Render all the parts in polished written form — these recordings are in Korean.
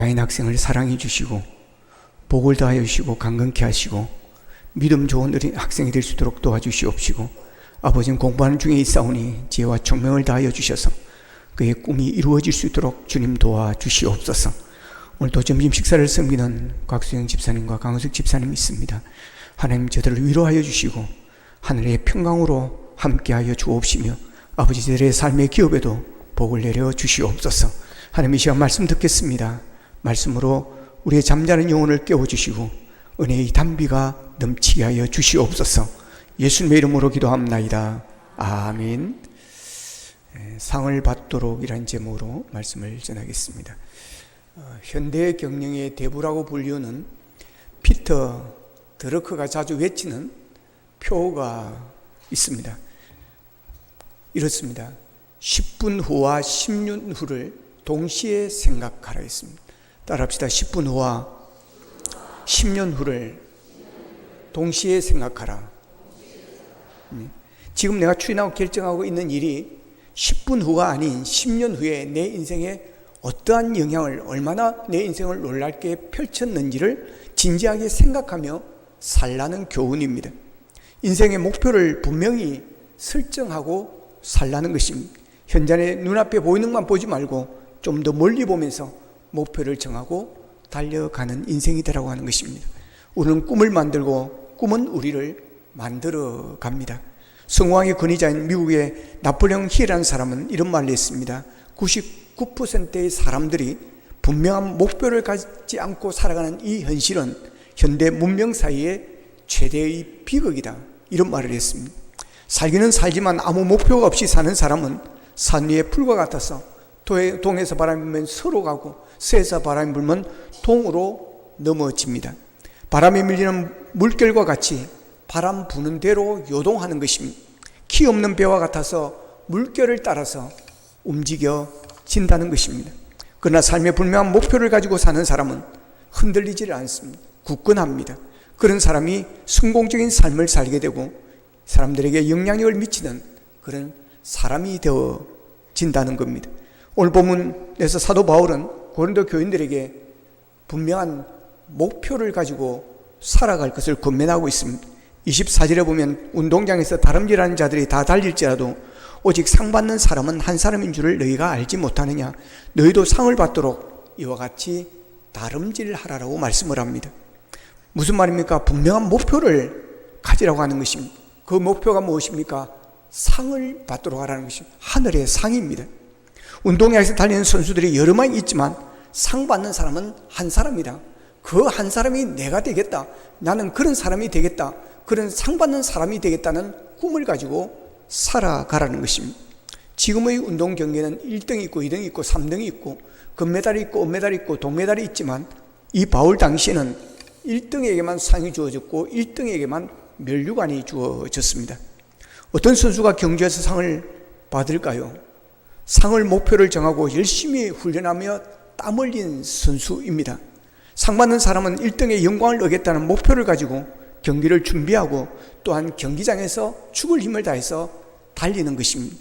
야인 학생을 사랑해 주시고 복을 다하여 주시고 강건케 하시고 믿음 좋은 어린 학생이 될 수 있도록 도와주시옵시고, 아버지는 공부하는 중에 있사오니 지혜와 총명을 다하여 주셔서 그의 꿈이 이루어질 수 있도록 주님 도와주시옵소서. 오늘도 점심 식사를 섬기는 곽수영 집사님과 강은숙 집사님이 있습니다. 하나님, 저들을 위로하여 주시고 하늘의 평강으로 함께하여 주옵시며 아버지, 저들의 삶의 기업에도 복을 내려 주시옵소서. 하나님, 이 시간 말씀 듣겠습니다. 말씀으로 우리의 잠자는 영혼을 깨워주시고 은혜의 단비가 넘치게 하여 주시옵소서. 예수님의 이름으로 기도합나이다. 아멘. 상을 받도록 이란 제목으로 말씀을 전하겠습니다. 현대 경영의 대부라고 불리우는 피터 드러크가 자주 외치는 표가 있습니다. 이렇습니다. 10분 후와 10년 후를 동시에 생각하라 했습니다. 따라합시다. 10분 후와 10년 후를 동시에 생각하라. 지금 내가 추진하고 결정하고 있는 일이 10분 후가 아닌 10년 후에 내 인생에 어떠한 영향을, 얼마나 내 인생을 놀랍게 펼쳤는지를 진지하게 생각하며 살라는 교훈입니다. 인생의 목표를 분명히 설정하고 살라는 것입니다. 현재 눈앞에 보이는 것만 보지 말고 좀 더 멀리 보면서 목표를 정하고 달려가는 인생이 되라고 하는 것입니다. 우리는 꿈을 만들고 꿈은 우리를 만들어 갑니다. 성공학의 권위자인 미국의 나폴레옹 힐이라는 사람은 이런 말을 했습니다. 99%의 사람들이 분명한 목표를 갖지 않고 살아가는 이 현실은 현대 문명 사이의 최대의 비극이다. 이런 말을 했습니다. 살기는 살지만 아무 목표가 없이 사는 사람은 산 위의 풀과 같아서 동에서 바람이 불면 서로 가고 서에서 바람이 불면 동으로 넘어집니다. 바람이 밀리는 물결과 같이 바람 부는 대로 요동하는 것입니다. 키 없는 배와 같아서 물결을 따라서 움직여진다는 것입니다. 그러나 삶의 분명한 목표를 가지고 사는 사람은 흔들리지를 않습니다. 굳건합니다. 그런 사람이 성공적인 삶을 살게 되고 사람들에게 영향력을 미치는 그런 사람이 되어진다는 겁니다. 오늘 본문에서 사도 바울은 고린도 교인들에게 분명한 목표를 가지고 살아갈 것을 권면하고 있습니다. 24절에 보면 운동장에서 다름질하는 자들이 다 달릴지라도 오직 상 받는 사람은 한 사람인 줄을 너희가 알지 못하느냐. 너희도 상을 받도록 이와 같이 다름질하라고 말씀을 합니다. 무슨 말입니까? 분명한 목표를 가지라고 하는 것입니다. 그 목표가 무엇입니까? 상을 받도록 하라는 것입니다. 하늘의 상입니다. 운동장에서 달리는 선수들이 여러 명이 있지만 상 받는 사람은 한 사람이다. 그 한 사람이 내가 되겠다. 나는 그런 사람이 되겠다. 그런 상 받는 사람이 되겠다는 꿈을 가지고 살아가라는 것입니다. 지금의 운동 경기에는 1등이 있고 2등이 있고 3등이 있고 금메달이 있고 은메달이 있고 동메달이 있지만 이 바울 당시에는 1등에게만 상이 주어졌고 1등에게만 면류관이 주어졌습니다. 어떤 선수가 경주에서 상을 받을까요? 상을 목표를 정하고 열심히 훈련하며 땀 흘린 선수입니다. 상 받는 사람은 1등의 영광을 얻겠다는 목표를 가지고 경기를 준비하고 또한 경기장에서 죽을 힘을 다해서 달리는 것입니다.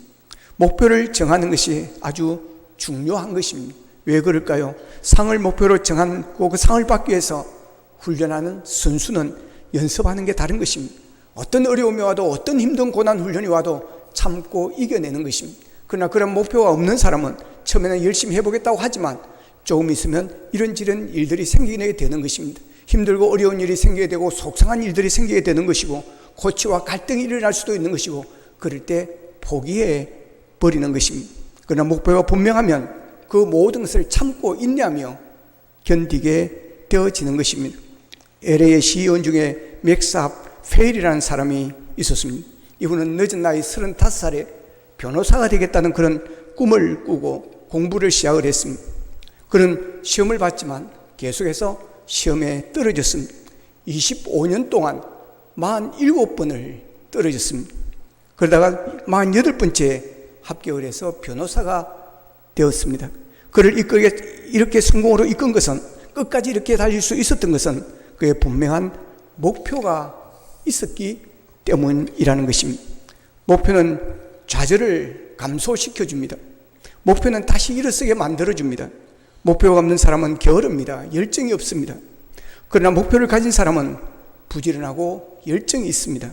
목표를 정하는 것이 아주 중요한 것입니다. 왜 그럴까요? 상을 목표로 정하고 그 상을 받기 위해서 훈련하는 선수는 연습하는 게 다른 것입니다. 어떤 어려움이 와도 어떤 힘든 고난 훈련이 와도 참고 이겨내는 것입니다. 그러나 그런 목표가 없는 사람은 처음에는 열심히 해보겠다고 하지만 조금 있으면 이런저런 일들이 생기게 되는 것입니다. 힘들고 어려운 일이 생기게 되고 속상한 일들이 생기게 되는 것이고 고치와 갈등이 일어날 수도 있는 것이고 그럴 때 포기해 버리는 것입니다. 그러나 목표가 분명하면 그 모든 것을 참고 인내하며 견디게 되어지는 것입니다. LA의 시의원 중에 맥삽 페일이라는 사람이 있었습니다. 이분은 늦은 나이 35살에 변호사가 되겠다는 그런 꿈을 꾸고 공부를 시작을 했습니다. 그는 시험을 봤지만 계속해서 시험에 떨어졌습니다. 25년 동안 47번을 떨어졌습니다. 그러다가 48번째 합격을 해서 변호사가 되었습니다. 그를 이렇게 성공으로 이끈 것은, 끝까지 이렇게 달릴 수 있었던 것은 그의 분명한 목표가 있었기 때문이라는 것입니다. 목표는 좌절을 감소시켜줍니다. 목표는 다시 일어서게 만들어줍니다. 목표가 없는 사람은 게으릅니다. 열정이 없습니다. 그러나 목표를 가진 사람은 부지런하고 열정이 있습니다.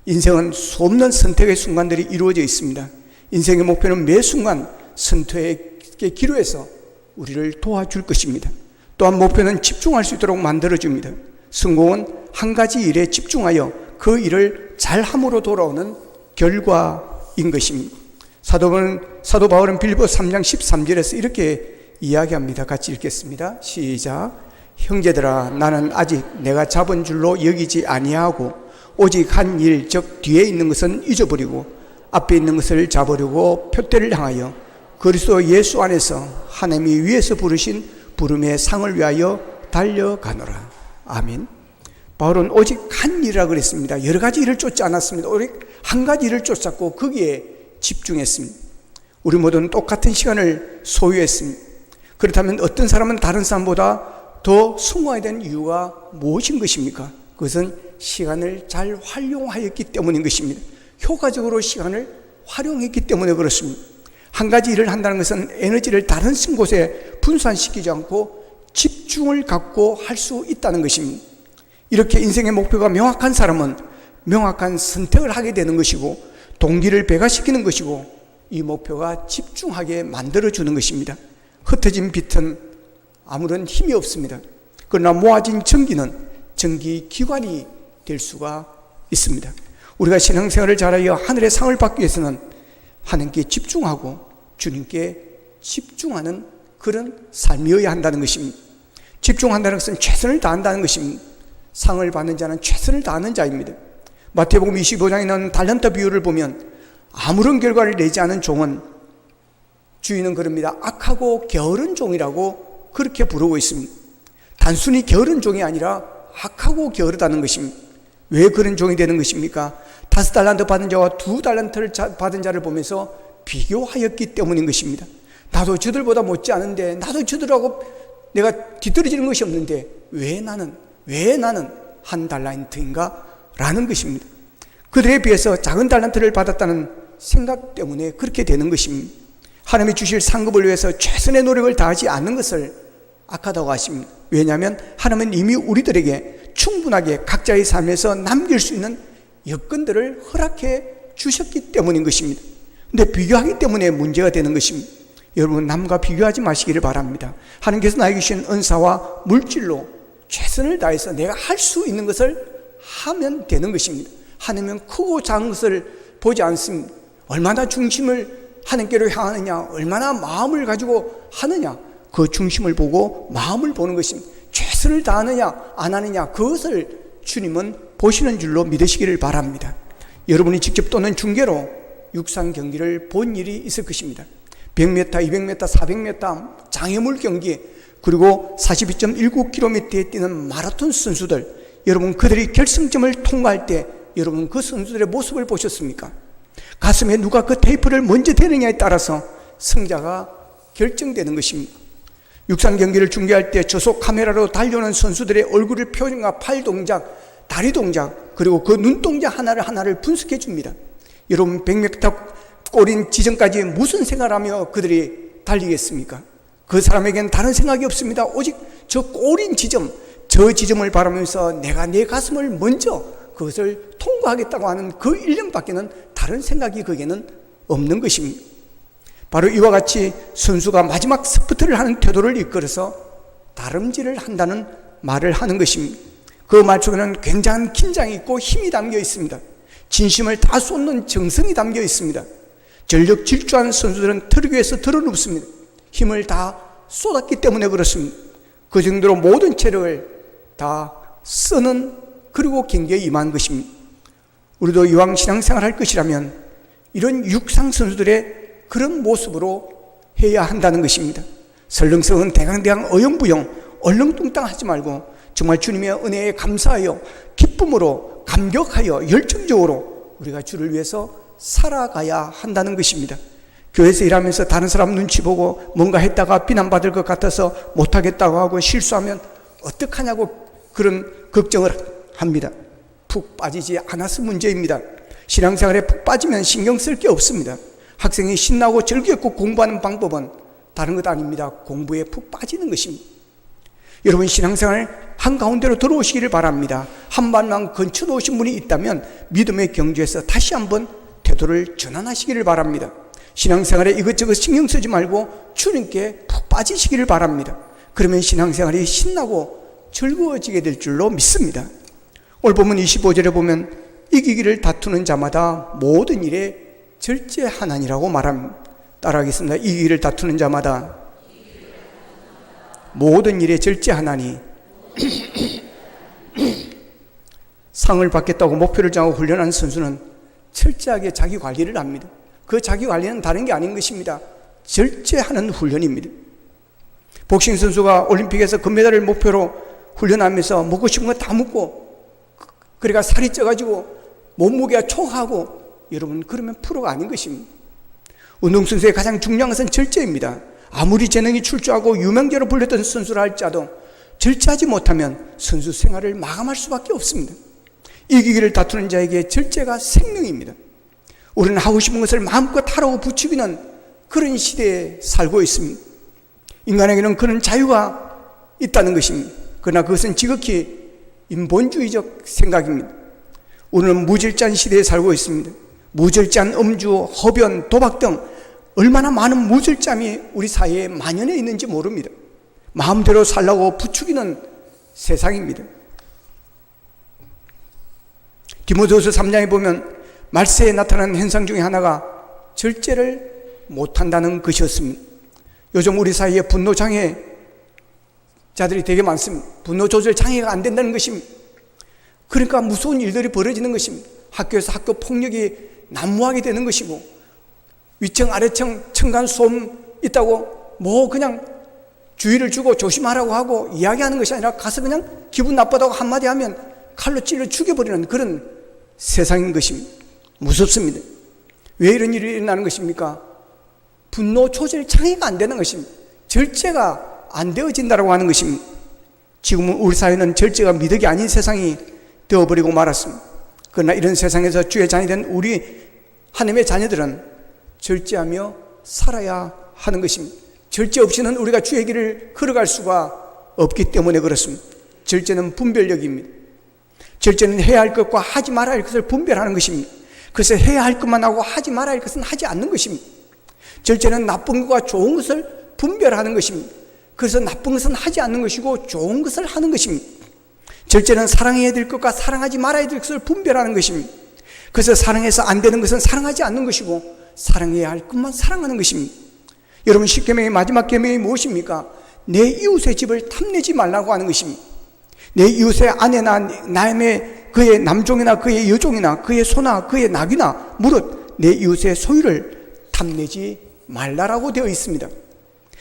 인생은 수없는 선택의 순간들이 이루어져 있습니다. 인생의 목표는 매 순간 선택의 기로에서 우리를 도와줄 것입니다. 또한 목표는 집중할 수 있도록 만들어줍니다. 성공은 한 가지 일에 집중하여 그 일을 잘함으로 돌아오는 결과인 것입니다. 사도 바울은 빌립보 3장 13절에서 이렇게 이야기합니다. 같이 읽겠습니다. 시작. 형제들아, 나는 아직 내가 잡은 줄로 여기지 아니하고 오직 한 일, 즉 뒤에 있는 것은 잊어버리고 앞에 있는 것을 잡으려고 표대를 향하여 그리스도 예수 안에서 하나님이 위에서 부르신 부름의 상을 위하여 달려가노라. 아멘. 바울은 오직 한 일이라 그랬습니다. 여러 가지 일을 쫓지 않았습니다. 오직 한 가지 일을 쫓았고 거기에 집중했습니다. 우리 모두는 똑같은 시간을 소유했습니다. 그렇다면 어떤 사람은 다른 사람보다 더 성공해야 되는 이유가 무엇인 것입니까? 그것은 시간을 잘 활용하였기 때문인 것입니다. 효과적으로 시간을 활용했기 때문에 그렇습니다. 한 가지 일을 한다는 것은 에너지를 다른 곳에 분산시키지 않고 집중을 갖고 할 수 있다는 것입니다. 이렇게 인생의 목표가 명확한 사람은 명확한 선택을 하게 되는 것이고 동기를 배가시키는 것이고 이 목표가 집중하게 만들어주는 것입니다. 흩어진 빛은 아무런 힘이 없습니다. 그러나 모아진 전기는 전기기관이 될 수가 있습니다. 우리가 신앙생활을 잘하여 하늘의 상을 받기 위해서는 하나님께 집중하고 주님께 집중하는 그런 삶이어야 한다는 것입니다. 집중한다는 것은 최선을 다한다는 것입니다. 상을 받는 자는 최선을 다하는 자입니다. 마태복음 25장에 나오는 달란트 비유를 보면 아무런 결과를 내지 않은 종은 주인은 그럽니다. 악하고 게으른 종이라고 그렇게 부르고 있습니다. 단순히 게으른 종이 아니라 악하고 게으르다는 것입니다. 왜 그런 종이 되는 것입니까? 5달란트 받은 자와 2달란트를 받은 자를 보면서 비교하였기 때문인 것입니다. 나도 저들보다 못지 않은데, 나도 저들하고 내가 뒤떨어지는 것이 없는데 왜 나는 1달란트인가? 라는 것입니다. 그들에 비해서 작은 달란트를 받았다는 생각 때문에 그렇게 되는 것입니다. 하나님이 주실 상급을 위해서 최선의 노력을 다하지 않는 것을 악하다고 하십니다. 왜냐하면 하나님은 이미 우리들에게 충분하게 각자의 삶에서 남길 수 있는 여건들을 허락해 주셨기 때문인 것입니다. 근데 비교하기 때문에 문제가 되는 것입니다. 여러분, 남과 비교하지 마시기를 바랍니다. 하나님께서 나에게 주신 은사와 물질로 최선을 다해서 내가 할 수 있는 것을 하면 되는 것입니다. 하나님은 크고 작은 것을 보지 않습니다. 얼마나 중심을 하나님께로 향하느냐, 얼마나 마음을 가지고 하느냐, 그 중심을 보고 마음을 보는 것입니다. 최선을 다하느냐 안 하느냐, 그것을 주님은 보시는 줄로 믿으시기를 바랍니다. 여러분이 직접 또는 중계로 육상 경기를 본 일이 있을 것입니다. 100m, 200m, 400m 장애물 경기, 그리고 42.19km에 뛰는 마라톤 선수들, 여러분 그들이 결승점을 통과할 때 여러분 그 선수들의 모습을 보셨습니까? 가슴에 누가 그 테이프를 먼저 대느냐에 따라서 승자가 결정되는 것입니다. 육상 경기를 중계할 때 저속 카메라로 달려오는 선수들의 얼굴의 표정과 팔 동작, 다리 동작, 그리고 그 눈동자 하나를 분석해 줍니다. 여러분 100m 골인 지점까지 무슨 생각을 하며 그들이 달리겠습니까? 그 사람에게는 다른 생각이 없습니다. 오직 저 골인 지점, 저 지점을 바라면서 내가 내 가슴을 먼저 그것을 통과하겠다고 하는 그 일념밖에는 다른 생각이 거기에는 없는 것입니다. 바로 이와 같이 선수가 마지막 스프트를 하는 태도를 이끌어서 다름질을 한다는 말을 하는 것입니다. 그 말 속에는 굉장한 긴장이 있고 힘이 담겨 있습니다. 진심을 다 쏟는 정성이 담겨 있습니다. 전력 질주한 선수들은 트럭 위에서 들어눕습니다. 힘을 다 쏟았기 때문에 그렇습니다. 그 정도로 모든 체력을 다 쓰는, 그리고 경기에 임한 것입니다. 우리도 이왕 신앙생활 할 것이라면 이런 육상 선수들의 그런 모습으로 해야 한다는 것입니다. 설렁설렁 대강대강 어영부영 얼렁뚱땅 하지 말고 정말 주님의 은혜에 감사하여 기쁨으로 감격하여 열정적으로 우리가 주를 위해서 살아가야 한다는 것입니다. 교회에서 일하면서 다른 사람 눈치 보고 뭔가 했다가 비난받을 것 같아서 못하겠다고 하고 실수하면 어떡하냐고 그런 걱정을 합니다. 푹 빠지지 않아서 문제입니다. 신앙생활에 푹 빠지면 신경 쓸 게 없습니다. 학생이 신나고 즐겁고 공부하는 방법은 다른 것 아닙니다. 공부에 푹 빠지는 것입니다. 여러분, 신앙생활 한가운데로 들어오시기를 바랍니다. 한 발만 건쳐 놓으신 분이 있다면 믿음의 경주에서 다시 한번 태도를 전환하시기를 바랍니다. 신앙생활에 이것저것 신경 쓰지 말고 주님께 푹 빠지시기를 바랍니다. 그러면 신앙생활이 신나고 즐거워지게 될 줄로 믿습니다. 오늘 본문 25절에 보면 이기기를 다투는 자마다 모든 일에 절제하나니라고 말합니다. 따라하겠습니다. 이기기를 다투는 자마다 모든 일에 절제하나니. 상을 받겠다고 목표를 정하고 훈련한 선수는 철저하게 자기 관리를 합니다. 그 자기 관리는 다른 게 아닌 것입니다. 절제하는 훈련입니다. 복싱 선수가 올림픽에서 금메달을 목표로 훈련하면서 먹고 싶은 거 다 먹고, 그러니까 살이 쪄가지고 몸무게가 초하고, 여러분, 그러면 프로가 아닌 것입니다. 운동선수의 가장 중요한 것은 절제입니다. 아무리 재능이 출중하고 유명자로 불렸던 선수라 할지라도 절제하지 못하면 선수 생활을 마감할 수밖에 없습니다. 이기기를 다투는 자에게 절제가 생명입니다. 우리는 하고 싶은 것을 마음껏 하라고 부추기는 그런 시대에 살고 있습니다. 인간에게는 그런 자유가 있다는 것입니다. 그러나 그것은 지극히 인본주의적 생각입니다. 우리는 무절제한 시대에 살고 있습니다. 무절제한 음주, 흡연, 도박 등 얼마나 많은 무절제함이 우리 사회에 만연해 있는지 모릅니다. 마음대로 살라고 부추기는 세상입니다. 디모데후서 3장에 보면 말세에 나타나는 현상 중에 하나가 절제를 못한다는 것이었습니다. 요즘 우리 사이에 분노 장애자들이 되게 많습니다. 분노 조절 장애가 안 된다는 것입니다. 그러니까 무서운 일들이 벌어지는 것입니다. 학교에서 학교 폭력이 난무하게 되는 것이고, 위층 아래층 층간소음 있다고 뭐 그냥 주의를 주고 조심하라고 하고 이야기하는 것이 아니라 가서 그냥 기분 나쁘다고 한마디 하면 칼로 찔러 죽여버리는 그런 세상인 것입니다. 무섭습니다. 왜 이런 일이 일어나는 것입니까? 분노 조절 장애가 안 되는 것입니다. 절제가 안 되어진다고 하는 것입니다. 지금은 우리 사회는 절제가 미덕이 아닌 세상이 되어버리고 말았습니다. 그러나 이런 세상에서 주의 자녀된 우리 하나님의 자녀들은 절제하며 살아야 하는 것입니다. 절제 없이는 우리가 주의 길을 걸어갈 수가 없기 때문에 그렇습니다. 절제는 분별력입니다. 절제는 해야 할 것과 하지 말아야 할 것을 분별하는 것입니다. 그래서 해야 할 것만 하고 하지 말아야 할 것은 하지 않는 것입니다. 절제는 나쁜 것과 좋은 것을 분별하는 것입니다. 그래서 나쁜 것은 하지 않는 것이고 좋은 것을 하는 것입니다. 절제는 사랑해야 될 것과 사랑하지 말아야 될 것을 분별하는 것입니다. 그래서 사랑해서 안 되는 것은 사랑하지 않는 것이고 사랑해야 할 것만 사랑하는 것입니다. 여러분, 10계명의 마지막 계명이 무엇입니까? 내 이웃의 집을 탐내지 말라고 하는 것입니다. 내 이웃의 아내나 남의 그의 남종이나 그의 여종이나 그의 소나 그의 낙이나 무릇 내 이웃의 소유를 탐내지 말라라고 되어 있습니다.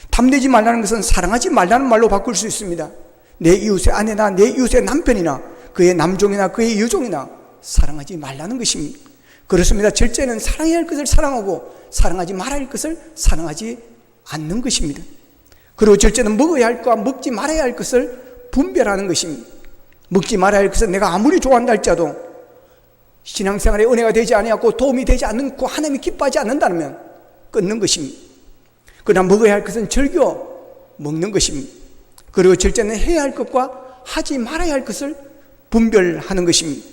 탐내지 말라는 것은 사랑하지 말라는 말로 바꿀 수 있습니다. 내 이웃의 아내나 내 이웃의 남편이나 그의 남종이나 그의 여종이나 사랑하지 말라는 것입니다. 그렇습니다. 절제는 사랑해야 할 것을 사랑하고 사랑하지 말아야 할 것을 사랑하지 않는 것입니다. 그리고 절제는 먹어야 할 것과 먹지 말아야 할 것을 분별하는 것입니다. 먹지 말아야 할 것은 내가 아무리 좋아한다 할지라도 신앙생활에 은혜가 되지 아니하고 도움이 되지 않고 하나님이 기뻐하지 않는다면 끊는 것입니다. 그러나 먹어야 할 것은 즐겨 먹는 것입니다. 그리고 절제는 해야 할 것과 하지 말아야 할 것을 분별하는 것입니다.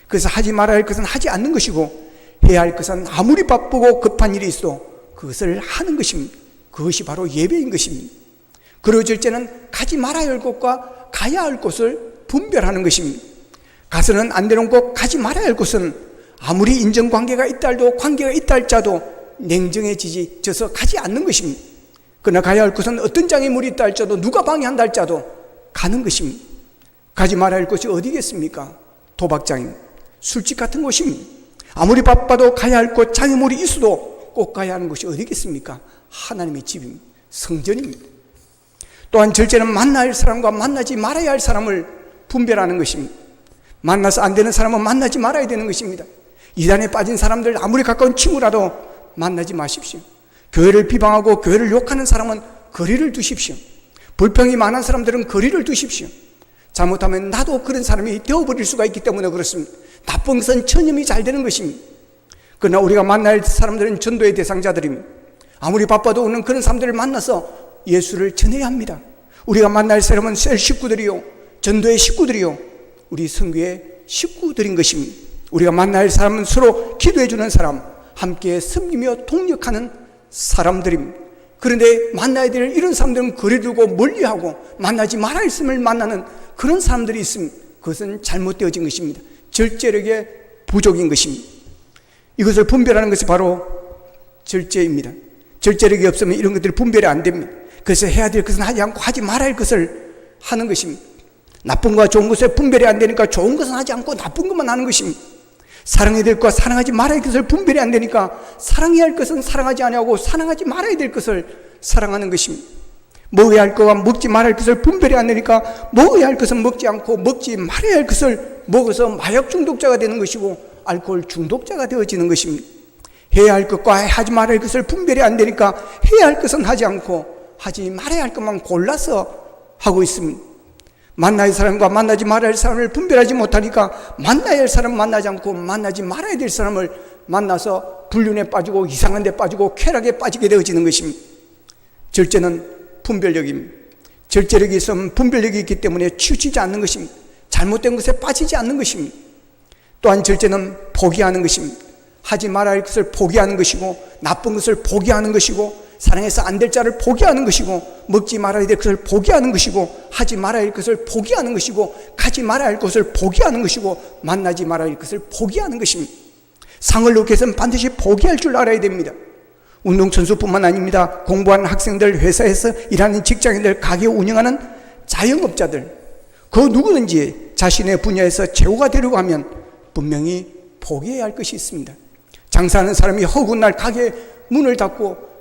그래서 하지 말아야 할 것은 하지 않는 것이고 해야 할 것은 아무리 바쁘고 급한 일이 있어도 그것을 하는 것입니다. 그것이 바로 예배인 것입니다. 그리고 절제는 가지 말아야 할 곳과 가야 할 곳을 분별하는 것입니다. 가서는 안 되는 곳, 가지 말아야 할 곳은 아무리 인정관계가 있다 할도 관계가 있다 할지라도 냉정해져서 가지 않는 것입니다. 그러나 가야 할 곳은 어떤 장애물이 있다 할지라도 누가 방해한다 할지라도 가는 것입니다. 가지 말아야 할 곳이 어디겠습니까? 도박장입니다. 술집 같은 곳입니다. 아무리 바빠도 가야 할 곳, 장애물이 있어도 꼭 가야 하는 곳이 어디겠습니까? 하나님의 집입니다. 성전입니다. 또한 절제는 만나야 할 사람과 만나지 말아야 할 사람을 분별하는 것입니다. 만나서 안 되는 사람은 만나지 말아야 되는 것입니다. 이단에 빠진 사람들 아무리 가까운 친구라도 만나지 마십시오. 교회를 비방하고 교회를 욕하는 사람은 거리를 두십시오. 불평이 많은 사람들은 거리를 두십시오. 잘못하면 나도 그런 사람이 되어버릴 수가 있기 때문에 그렇습니다. 나쁜 것은 전염이 잘 되는 것입니다. 그러나 우리가 만날 사람들은 전도의 대상자들입니다. 아무리 바빠도 오는 그런 사람들을 만나서 예수를 전해야 합니다. 우리가 만날 사람은 셀 식구들이요, 전도의 식구들이요, 우리 선교의 식구들인 것입니다. 우리가 만날 사람은 서로 기도해 주는 사람, 함께 섬기며 동력하는 사람들입니다. 그런데 만나야 될 이런 사람들은 거리두고 멀리하고 만나지 말아야 할 사람을 만나는 그런 사람들이 있습니다. 그것은 잘못되어진 것입니다. 절제력의 부족인 것입니다. 이것을 분별하는 것이 바로 절제입니다. 절제력이 없으면 이런 것들이 분별이 안 됩니다. 그래서 해야 될 것은 하지 않고 하지 말아야 할 것을 하는 것입니다. 나쁜 것과 좋은 것을 분별이 안 되니까 좋은 것은 하지 않고 나쁜 것만 하는 것입니다. 사랑해야 될 것과 사랑하지 말아야 할 것을 분별이 안 되니까 사랑해야 할 것은 사랑하지 아니하고 사랑하지 말아야 될 것을 사랑하는 것입니다. 먹어야 할 것과 먹지 말아야 할 것을 분별이 안 되니까 먹어야 할 것은 먹지 않고 먹지 말아야 할 것을 먹어서 마약 중독자가 되는 것이고 알코올 중독자가 되어지는 것입니다. 해야 할 것과 하지 말아야 할 것을 분별이 안 되니까 해야 할 것은 하지 않고 하지 말아야 할 것만 골라서 하고 있습니다. 만나야 할 사람과 만나지 말아야 할 사람을 분별하지 못하니까 만나야 할 사람 만나지 않고 만나지 말아야 될 사람을 만나서 불륜에 빠지고 이상한 데 빠지고 쾌락에 빠지게 되어지는 것입니다. 절제는 분별력입니다. 절제력이 있으면 분별력이 있기 때문에 치우치지 않는 것입니다. 잘못된 것에 빠지지 않는 것입니다. 또한 절제는 포기하는 것입니다. 하지 말아야 할 것을 포기하는 것이고 나쁜 것을 포기하는 것이고 사랑해서 안 될 자를 포기하는 것이고 먹지 말아야 될 것을 포기하는 것이고 하지 말아야 할 것을 포기하는 것이고 가지 말아야 할 것을 포기하는 것이고 만나지 말아야 할 것을 포기하는 것입니다. 상을 얻기 위해서는 반드시 포기할 줄 알아야 됩니다. 운동선수뿐만 아닙니다. 공부하는 학생들, 회사에서 일하는 직장인들, 가게 운영하는 자영업자들, 그 누구든지 자신의 분야에서 최고가 되려고 하면 분명히 포기해야 할 것이 있습니다. 장사하는 사람이 허구한 날 가게 문을 닫고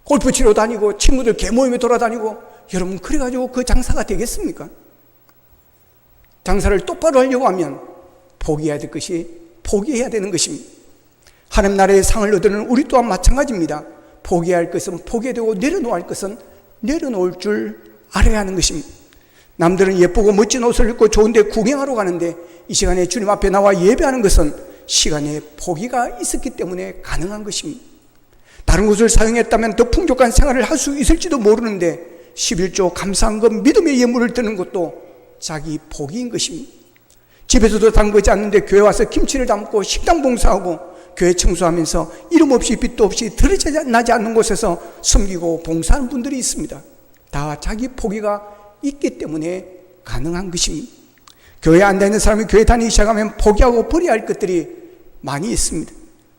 골프 치러 다니고 친구들 개모임에 돌아다니고, 여러분 그래가지고 그 장사가 되겠습니까? 장사를 똑바로 하려고 하면 포기해야 될 것이 포기해야 되는 것입니다. 하나님 나라의 상을 얻으는 우리 또한 마찬가지입니다. 포기해야 할 것은 포기해야 되고 내려놓아야 할 것은 내려놓을 줄 알아야 하는 것입니다. 남들은 예쁘고 멋진 옷을 입고 좋은 데 구경하러 가는데 이 시간에 주님 앞에 나와 예배하는 것은 시간에 포기가 있었기 때문에 가능한 것입니다. 다른 곳을 사용했다면 더 풍족한 생활을 할 수 있을지도 모르는데 11조 감사한금 믿음의 예물을 드는 것도 자기 포기인 것입니다. 집에서도 담그지 않는데 교회 와서 김치를 담고 식당 봉사하고 교회 청소하면서 이름 없이 빛도 없이 드러나지 않는 곳에서 섬기고 봉사하는 분들이 있습니다. 다 자기 포기가 있기 때문에 가능한 것입니다. 교회에 안 다니는 사람이 교회 다니기 시작하면 포기하고 버려야 할 것들이 많이 있습니다.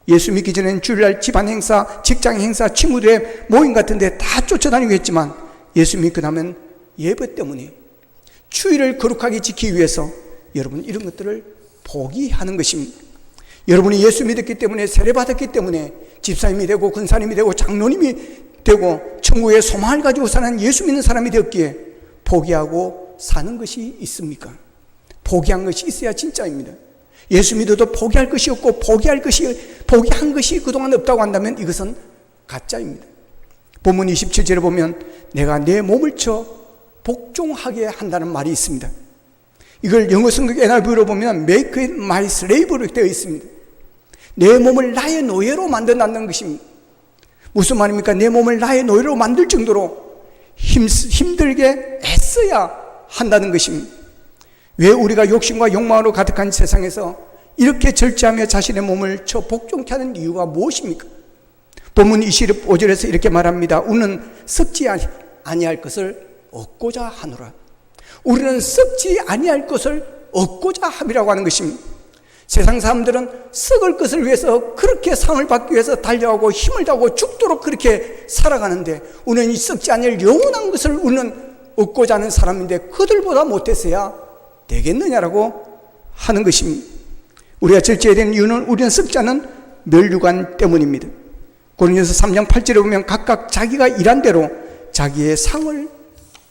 예수 믿기 전에는 주일날 집안 행사, 직장 행사, 친구들의 모임 같은 데 다 쫓아다니고 했지만 예수 믿고 나면 예배 때문에 주일을 거룩하게 지키기 위해서 여러분 이런 것들을 포기하는 것입니다. 여러분이 예수 믿었기 때문에 세례받았기 때문에 집사님이 되고 권사님이 되고 장로님이 되고 천국의 소망을 가지고 사는 예수 믿는 사람이 되었기에 포기하고 사는 것이 있습니까? 포기한 것이 있어야 진짜입니다. 예수 믿어도 포기할 것이 없고 포기한 것이 그동안 없다고 한다면 이것은 가짜입니다. 본문 27절에 보면 내가 내 몸을 쳐 복종하게 한다는 말이 있습니다. 이걸 영어 성경 NIV로 보면 make it my slave로 되어 있습니다. 내 몸을 나의 노예로 만든다는 것입니다. 무슨 말입니까? 내 몸을 나의 노예로 만들 정도로 힘들게 애써야 한다는 것입니다. 왜 우리가 욕심과 욕망으로 가득한 세상에서 이렇게 절제하며 자신의 몸을 쳐 복종케 하는 이유가 무엇입니까? 본문 25절에서 이렇게 말합니다. 우리는 썩지 아니할 것을 얻고자 하노라. 우리는 썩지 아니할 것을 얻고자 함이라고 하는 것입니다. 세상 사람들은 썩을 것을 위해서 그렇게 상을 받기 위해서 달려가고 힘을 다하고 죽도록 그렇게 살아가는데 우리는 이 썩지 아니할 영원한 것을 우리는 얻고자 하는 사람인데 그들보다 못했어야 되겠느냐라고 하는 것입니다. 우리가 절제해야 되는 이유는 우리는 썩지 않은 멸류관 때문입니다. 고린도서 3장 8절에 보면 각각 자기가 일한 대로 자기의 상을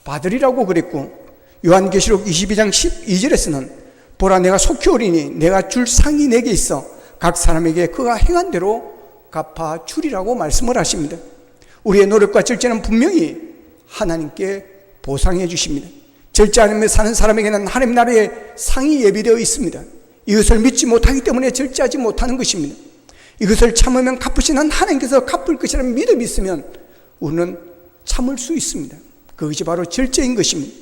받으리라고 그랬고, 요한계시록 22장 12절에서는 보라 내가 속히 오리니 내가 줄 상이 내게 있어 각 사람에게 그가 행한 대로 갚아주리라고 말씀을 하십니다. 우리의 노력과 절제는 분명히 하나님께 보상해 주십니다. 절제 않으며 사는 사람에게는 하나님 나라의 상이 예비되어 있습니다. 이것을 믿지 못하기 때문에 절제하지 못하는 것입니다. 이것을 참으면 갚으시는 하나님께서 갚을 것이라는 믿음이 있으면 우리는 참을 수 있습니다. 그것이 바로 절제인 것입니다.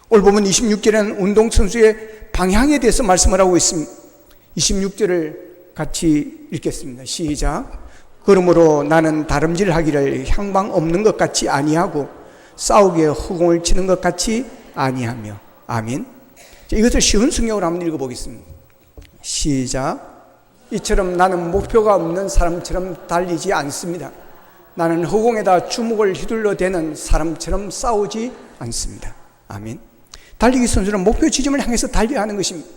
오늘 보면 26절에는 운동선수의 방향에 대해서 말씀을 하고 있습니다. 26절을 같이 읽겠습니다. 시작. 그러므로 나는 다름질하기를 향방 없는 것 같이 아니하고 싸우기에 허공을 치는 것 같이 아니하며. 아멘. 이것을 쉬운 성경으로 한번 읽어보겠습니다. 시작. 이처럼 나는 목표가 없는 사람처럼 달리지 않습니다. 나는 허공에다 주먹을 휘둘러 대는 사람처럼 싸우지 않습니다. 아멘. 달리기 선수는 목표 지점을 향해서 달려야 하는 것입니다.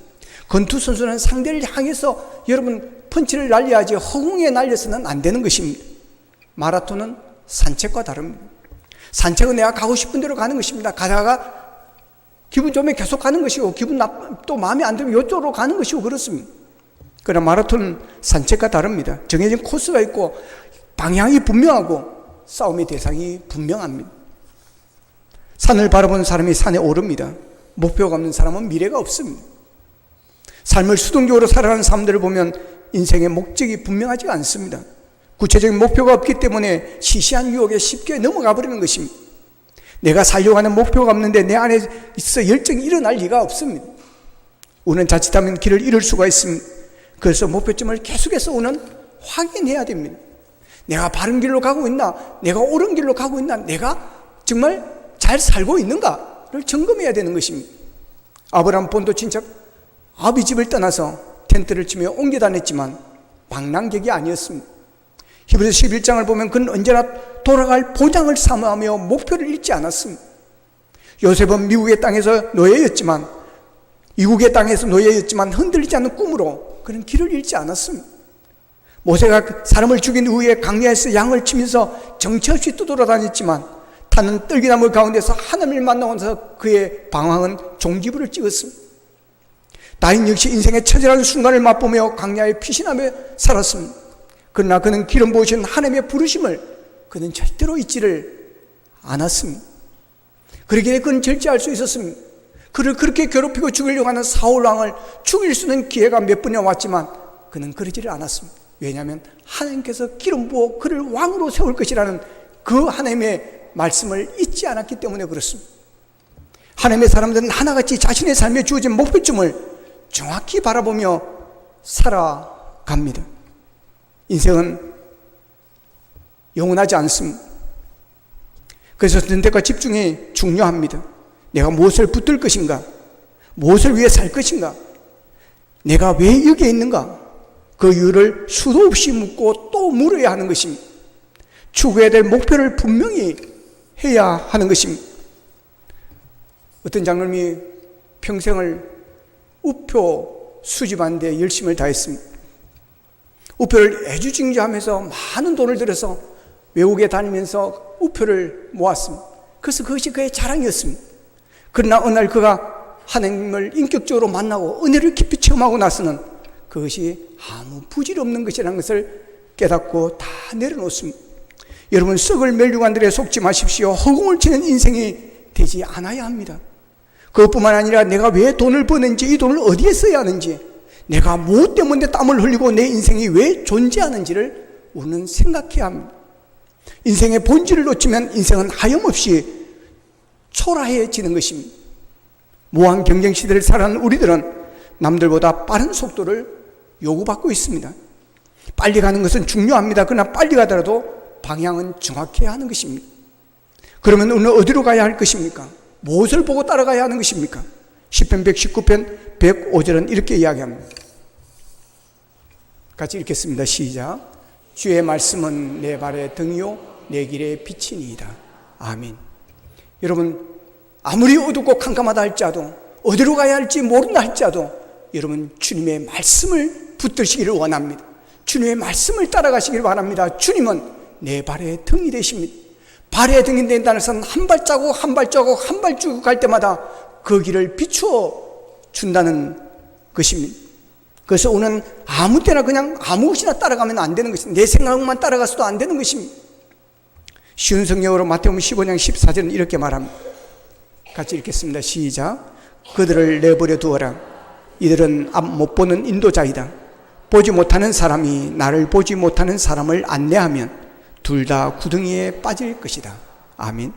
권투 선수는 상대를 향해서 여러분 펀치를 날려야지 허공에 날려서는 안 되는 것입니다. 마라톤은 산책과 다릅니다. 산책은 내가 가고 싶은 대로 가는 것입니다. 가다가 기분 좋으면 계속 가는 것이고 기분 또 마음에 안 들면 이쪽으로 가는 것이고 그렇습니다. 그러나 마라톤은 산책과 다릅니다. 정해진 코스가 있고 방향이 분명하고 싸움의 대상이 분명합니다. 산을 바라보는 사람이 산에 오릅니다. 목표가 없는 사람은 미래가 없습니다. 삶을 수동적으로 살아가는 사람들을 보면 인생의 목적이 분명하지가 않습니다. 구체적인 목표가 없기 때문에 시시한 유혹에 쉽게 넘어가 버리는 것입니다. 내가 살려고 하는 목표가 없는데 내 안에 있어 열정이 일어날 리가 없습니다. 우리는 자칫하면 길을 잃을 수가 있습니다. 그래서 목표점을 계속해서 우리는 확인해야 됩니다. 내가 바른 길로 가고 있나? 내가 옳은 길로 가고 있나? 내가 정말 잘 살고 있는가를 점검해야 되는 것입니다. 아브라함 본토 친척 아비 집을 떠나서 텐트를 치며 옮겨 다녔지만 방랑객이 아니었습니다. 히브리서 11장을 보면 그는 언제나 돌아갈 보장을 사모하며 목표를 잃지 않았습니다. 요셉은 미국의 땅에서 노예였지만 이국의 땅에서 노예였지만 흔들리지 않는 꿈으로 그는 길을 잃지 않았습니다. 모세가 사람을 죽인 후에 광야에서 양을 치면서 정처 없이 떠돌아다녔지만 타는 떨기나무 가운데서 하나님을 만나면서 그의 방황은 종지부를 찍었습니다. 다윗 역시 인생의 처절한 순간을 맛보며 광야에 피신하며 살았습니다. 그러나 그는 기름 부으신 하나님의 부르심을 그는 절대로 잊지를 않았습니다. 그러기에 그는 절제할 수 있었습니다. 그를 그렇게 괴롭히고 죽이려고 하는 사울왕을 죽일 수 있는 기회가 몇 번이나 왔지만 그는 그러지를 않았습니다. 왜냐하면 하나님께서 기름 부어 그를 왕으로 세울 것이라는 그 하나님의 말씀을 잊지 않았기 때문에 그렇습니다. 하나님의 사람들은 하나같이 자신의 삶에 주어진 목표점을 정확히 바라보며 살아갑니다. 인생은 영원하지 않습니다. 그래서 선택과 집중이 중요합니다. 내가 무엇을 붙들 것인가? 무엇을 위해 살 것인가? 내가 왜 여기에 있는가? 그 이유를 수도 없이 묻고 또 물어야 하는 것입니다. 추구해야 될 목표를 분명히 해야 하는 것입니다. 어떤 장로님이 평생을 우표 수집하는 데 열심을 다했습니다. 우표를 애주징조하면서 많은 돈을 들여서 외국에 다니면서 우표를 모았습니다. 그래서 그것이 그의 자랑이었습니다. 그러나 어느 날 그가 하나님을 인격적으로 만나고 은혜를 깊이 체험하고 나서는 그것이 아무 부질없는 것이라는 것을 깨닫고 다 내려놓습니다. 여러분, 썩을 멸류관들에 속지 마십시오. 허공을 치는 인생이 되지 않아야 합니다. 그것뿐만 아니라 내가 왜 돈을 버는지, 이 돈을 어디에 써야 하는지, 내가 무엇 때문에 땀을 흘리고 내 인생이 왜 존재하는지를 우리는 생각해야 합니다. 인생의 본질을 놓치면 인생은 하염없이 초라해지는 것입니다. 무한 경쟁 시대를 살아가는 우리들은 남들보다 빠른 속도를 요구받고 있습니다. 빨리 가는 것은 중요합니다. 그러나 빨리 가더라도 방향은 정확해야 하는 것입니다. 그러면 오늘 어디로 가야 할 것입니까? 무엇을 보고 따라가야 하는 것입니까? 시편 119편 105절은 이렇게 이야기합니다. 같이 읽겠습니다. 시작. 주의 말씀은 내 발의 등이요 내 길의 빛이니이다. 아멘. 여러분, 아무리 어둡고 캄캄하다 할지라도, 어디로 가야 할지 모른다 할지라도 여러분, 주님의 말씀을 붙드시기를 원합니다. 주님의 말씀을 따라가시기를 바랍니다. 주님은 내 발의 등이 되십니다. 발의 등이 된다는 것은 한 발자국 한 발자국 한 발자국 갈 때마다 그 길을 비추어 준다는 것입니다. 그래서 오늘 아무 때나 그냥 아무것이나 따라가면 안 되는 것입니다. 내 생각만 따라가서도 안 되는 것입니다. 쉬운 성경으로 마태복음 15장 14절은 이렇게 말합니다. 같이 읽겠습니다. 시작. 그들을 내버려 두어라. 이들은 앞 못 보는 인도자이다. 보지 못하는 사람이 나를 보지 못하는 사람을 안내하면 둘 다 구덩이에 빠질 것이다. 아멘.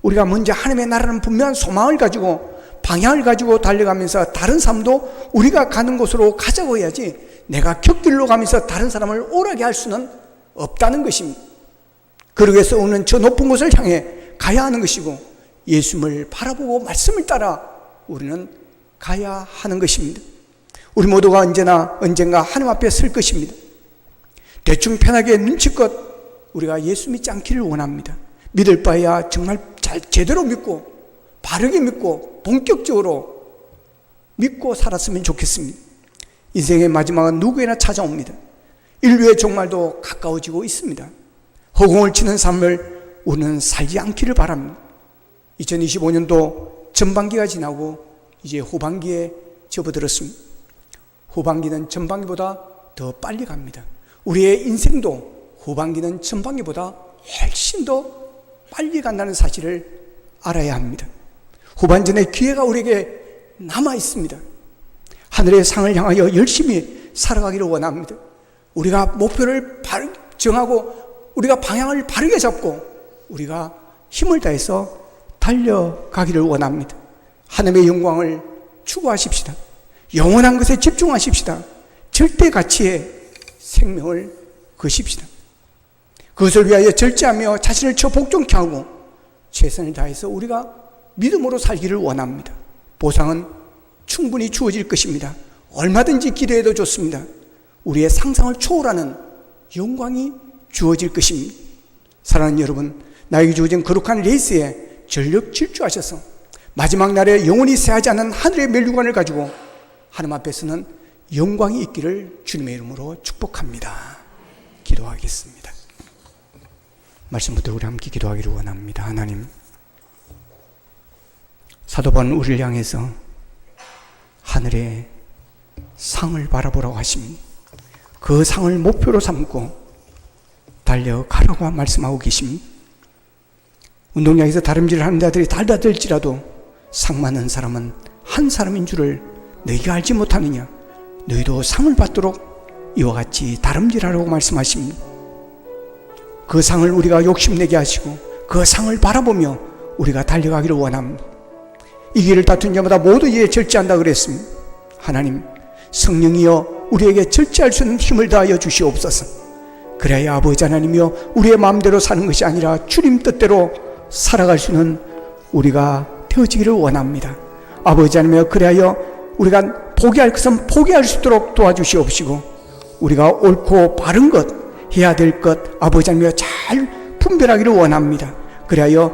우리가 먼저 하나님의 나라는 분명한 소망을 가지고 방향을 가지고 달려가면서 다른 사람도 우리가 가는 곳으로 가자고 해야지, 내가 곁길로 가면서 다른 사람을 오라게 할 수는 없다는 것입니다. 그러기 위해서 우리는 저 높은 곳을 향해 가야 하는 것이고, 예수님을 바라보고 말씀을 따라 우리는 가야 하는 것입니다. 우리 모두가 언젠가 하나님 앞에 설 것입니다. 대충 편하게 눈치껏 우리가 예수 믿지 않기를 원합니다. 믿을 바에야 정말 제대로 믿고 바르게 믿고 본격적으로 믿고 살았으면 좋겠습니다. 인생의 마지막은 누구에나 찾아옵니다. 인류의 종말도 가까워지고 있습니다. 허공을 치는 삶을 우리는 살지 않기를 바랍니다. 2025년도 전반기가 지나고 이제 후반기에 접어들었습니다. 후반기는 전반기보다 더 빨리 갑니다. 우리의 인생도 후반기는 전반기보다 훨씬 더 빨리 간다는 사실을 알아야 합니다. 후반전의 기회가 우리에게 남아 있습니다. 하늘의 상을 향하여 열심히 살아가기를 원합니다. 우리가 목표를 정하고 우리가 방향을 바르게 잡고 우리가 힘을 다해서 달려가기를 원합니다. 하나님의 영광을 추구하십시다. 영원한 것에 집중하십시다. 절대 가치에 생명을 거십시다. 그것을 위하여 절제하며 자신을 복종케 하고 최선을 다해서 우리가 믿음으로 살기를 원합니다. 보상은 충분히 주어질 것입니다. 얼마든지 기대해도 좋습니다. 우리의 상상을 초월하는 영광이 주어질 것입니다. 사랑하는 여러분, 나에게 주어진 거룩한 레이스에 전력 질주하셔서 마지막 날에 영원히 새하지 않는 하늘의 멸류관을 가지고 하나님 앞에서는 영광이 있기를 주님의 이름으로 축복합니다. 기도하겠습니다. 말씀부터 우리 함께 기도하기를 원합니다. 하나님, 사도 바울은 우리를 향해서 하늘의 상을 바라보라고 하십니다. 그 상을 목표로 삼고 달려가라고 말씀하고 계십니다. 운동장에서 다름질을 하는 자들이 달다들지라도 상 많은 사람은 한 사람인 줄을 너희가 알지 못하느냐. 너희도 상을 받도록 이와 같이 다름질하라고 말씀하십니다. 그 상을 우리가 욕심내게 하시고 그 상을 바라보며 우리가 달려가기를 원합니다. 이 길을 다툰 자마다 모두 이에 절제한다 그랬습니다. 하나님, 성령이여 우리에게 절제할 수 있는 힘을 다하여 주시옵소서. 그래야 아버지 하나님이여 우리의 마음대로 사는 것이 아니라 주님 뜻대로 살아갈 수 있는 우리가 되어지기를 원합니다. 아버지 하나님이여, 그래야 우리가 포기할 것은 포기할 수 있도록 도와주시옵시고 우리가 옳고 바른 것, 해야 될 것 아버지 하나님이여 잘 분별하기를 원합니다. 그래야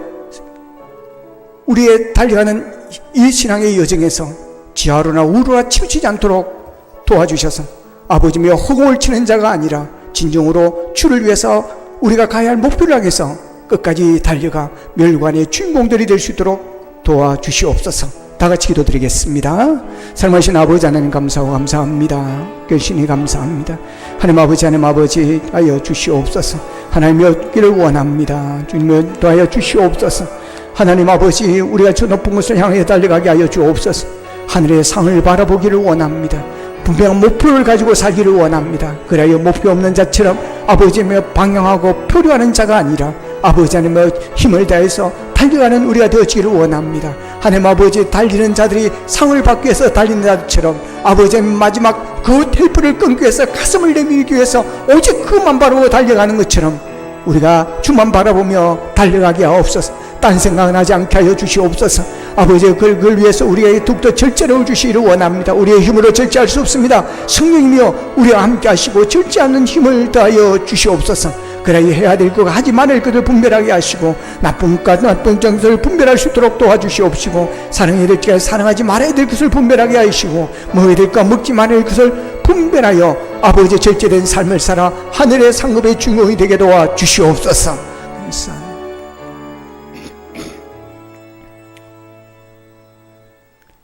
우리의 달려가는 이 신앙의 여정에서 지하로나 우로나 치우치지 않도록 도와주셔서 아버지며 허공을 치는 자가 아니라 진정으로 주를 위해서 우리가 가야 할 목표를 향해서 끝까지 달려가 멸관의 주인공들이 될 수 있도록 도와주시옵소서. 다같이 기도드리겠습니다. 사랑하신 아버지 하나님 감사하고 감사합니다. 결신이 감사합니다. 하나님 아버지 하나님 아버지 하여 주시옵소서. 하나님의 길을 원합니다. 주님을 도하여 주시옵소서. 하나님 아버지, 우리가 저 높은 곳을 향해 달려가게 하여 주옵소서. 하늘의 상을 바라보기를 원합니다. 분명한 목표를 가지고 살기를 원합니다. 그래야 목표 없는 자처럼 아버지의 방향하고 표류하는 자가 아니라 아버지 하나님의 힘을 다해서 달려가는 우리가 되어지기를 원합니다. 하나님 아버지, 달리는 자들이 상을 받기 위해서 달리는 자들처럼 아버지의 마지막 그 텔프를 끊기 위해서 가슴을 내밀기 위해서 오직 그만 바라보고 달려가는 것처럼 우리가 주만 바라보며 달려가게 하옵소서. 딴 생각은 하지 않게 하여 주시옵소서. 아버지, 그걸 위해서 우리에게 더욱더 절제를 주시기를 원합니다. 우리의 힘으로 절제할 수 없습니다. 성령이며 우리와 함께 하시고 절제하는 힘을 더하여 주시옵소서. 그래야 해야 될 것, 하지 말을 것을 분별하게 하시고 나쁜 것, 나쁜 것을 분별할 수 있도록 도와주시옵시고 사랑해야 될 것을 사랑하지 말아야 될 것을 분별하게 하시고 먹어야 될 것, 먹지 말아야 될 것을 분별하여 아버지 절제된 삶을 살아 하늘의 상급의 주인공이 되게 도와주시옵소서. 감사합니다.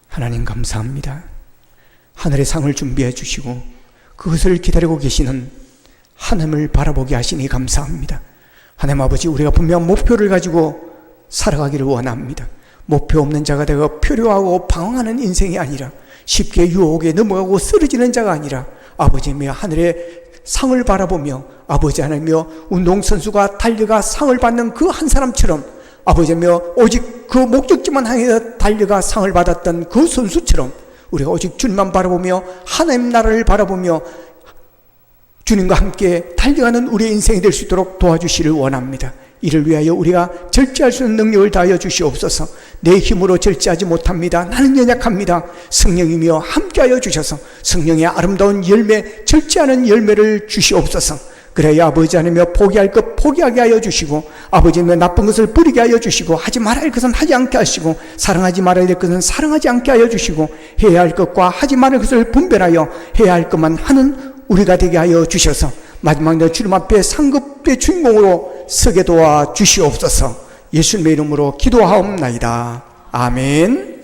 하나님 감사합니다. 하늘의 상을 준비해 주시고 그것을 기다리고 계시는 하나님을 바라보게 하시니 감사합니다. 하나님 아버지, 우리가 분명 목표를 가지고 살아가기를 원합니다. 목표 없는 자가 되어 표류하고 방황하는 인생이 아니라 쉽게 유혹에 넘어가고 쓰러지는 자가 아니라 아버지 하나님 하늘의 상을 바라보며 아버지 하나님 운동선수가 달려가 상을 받는 그 한 사람처럼 아버지 하나님 오직 그 목적지만 향해서 달려가 상을 받았던 그 선수처럼 우리가 오직 주님만 바라보며 하나님 나라를 바라보며 주님과 함께 달려가는 우리의 인생이 될 수 있도록 도와주시를 원합니다. 이를 위하여 우리가 절제할 수 있는 능력을 다하여 주시옵소서. 내 힘으로 절제하지 못합니다. 나는 연약합니다. 성령이며 함께하여 주셔서 성령의 아름다운 열매, 절제하는 열매를 주시옵소서. 그래야 아버지 하나님 포기할 것 포기하게 하여 주시고 아버지 하나님 나쁜 것을 버리게 하여 주시고 하지 말아야 할 것은 하지 않게 하시고 사랑하지 말아야 될 것은 사랑하지 않게 하여 주시고 해야 할 것과 하지 말아야 할 것을 분별하여 해야 할 것만 하는 우리가 되게 하여 주셔서 마지막 날 주님 앞에 상급의 주인공으로 서게 도와 주시옵소서. 예수님의 이름으로 기도하옵나이다. 아멘.